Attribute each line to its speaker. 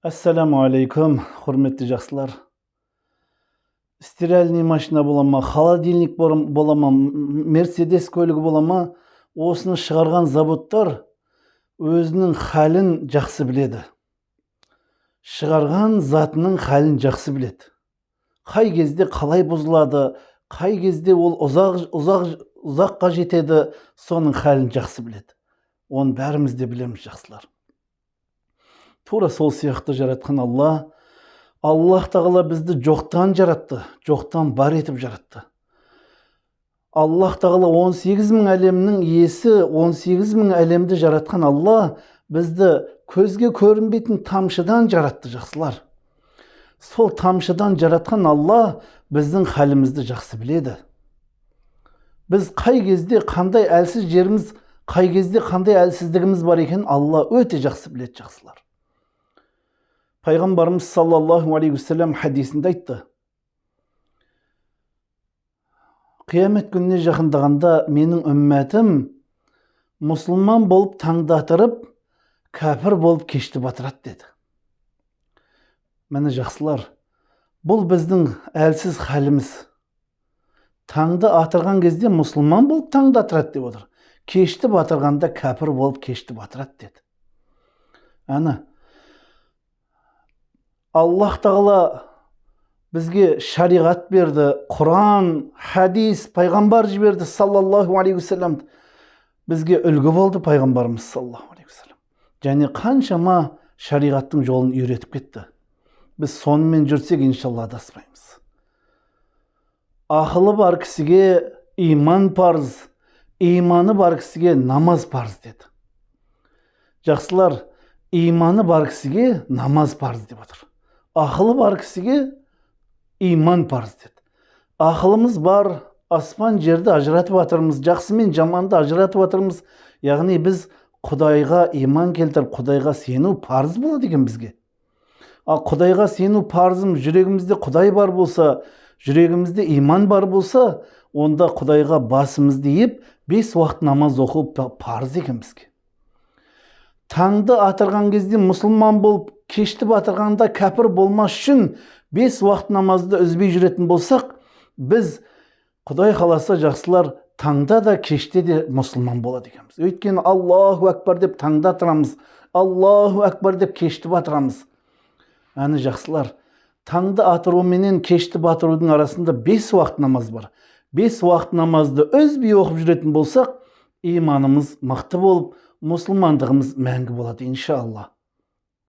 Speaker 1: Assalamu alaikum, hürmetli жақсылар. Стиральный машина бола ма, холодильник бола ма, Мерседес көлігі бола ма, осыны шығарған заводтар өзінің халін жақсы біледі. Шығарған затының халін жақсы біледі. Қай кезде қалай бұзылады, қай кезде ол ұзаққа жетеді, соның халін жақсы біледі. Оны бәріміз де білеміз, жақсылар. Тура сол сияқты жаратқан Аллах тағала бізді жоқтан жаратты, жоқтан бар етіп жаратты. Аллах тағала 18 мың әлемнің иесі, 18 мың әлемді жаратқан бізді көзге көрінбейтін тамшыдан жаратты, жақсылар. Сол тамшыдан жаратқан біздің халімізді жақсы біледі. Біз қай кезде қандай әлсіз жеріміз, қай кезде қандай әлсіздігіміз бар екен өте жақсы біледі, жақсылар. Пайғамбарымыз саллаллаху алейхи вассалам хадисінде айтты: қиямет күніне жақындағанда менің үмметім мұсылман болып таңдатырып, кәпір болып кешті батырады деді. Міне жақсылар, бұл біздің әлсіз халіміз. Таңды атырған кезде мұсылман болып таңдатырады деп отыр. Кешті батырғанда кәпір болып кешті батырады деді. Ана Аллах тағала бізге шариғат берді, Құран, хадис, пайғамбар жіберді саллаллаху алейхи вассалам. Бізге үлгі болды пайғамбарымыз саллаллаху алейхи вассалам. Және қаншама шариғаттың жолын үйретіп кетті. Біз сонымен жүрсек, иншалла адаспаймыз. Ақылы бар кісіге иман парыз, иманы бар кісіге намаз парыз деді. Жақсылар, иманы бар кісіге намаз парыз деп отыр. Ақылы бар кісіге иман парыз деді. Ақылымыз бар, аспан жерді ажыратып жатырмыз, жақсы мен жаманды ажыратып жатырмыз. Яғни біз Құдайға иман келтіріп, Құдайға сену парыз болады екен бізге. Ал Құдайға сену парызым, жүрегімізде Құдай бар болса, жүрегімізде иман бар болса, онда Құдайға басымызды иіп, 5 уақыт намаз оқу парыз екен бізге. Таңды атырған кезде мұсылман болып, кешті батырғанда кәпір болмас үшін 5 уақыт намазды үзбей жүретін болсақ, біз Құдай қаласа, жақсылар, таңда да кеште де мұсылман болады екенбіз. Өйткені Аллаху әкбар деп таңда атырамыз, Аллаху әкбар деп кешті батырамыз. Әні жақсылар, таңды атыру менен кешті батырудың арасында 5 уақыт намаз бар. 5 уақыт намазды үзбей оқып жүретін болсақ, иманымыз мықты болып, мұсылмандығымыз мәңгі болады, иншалла.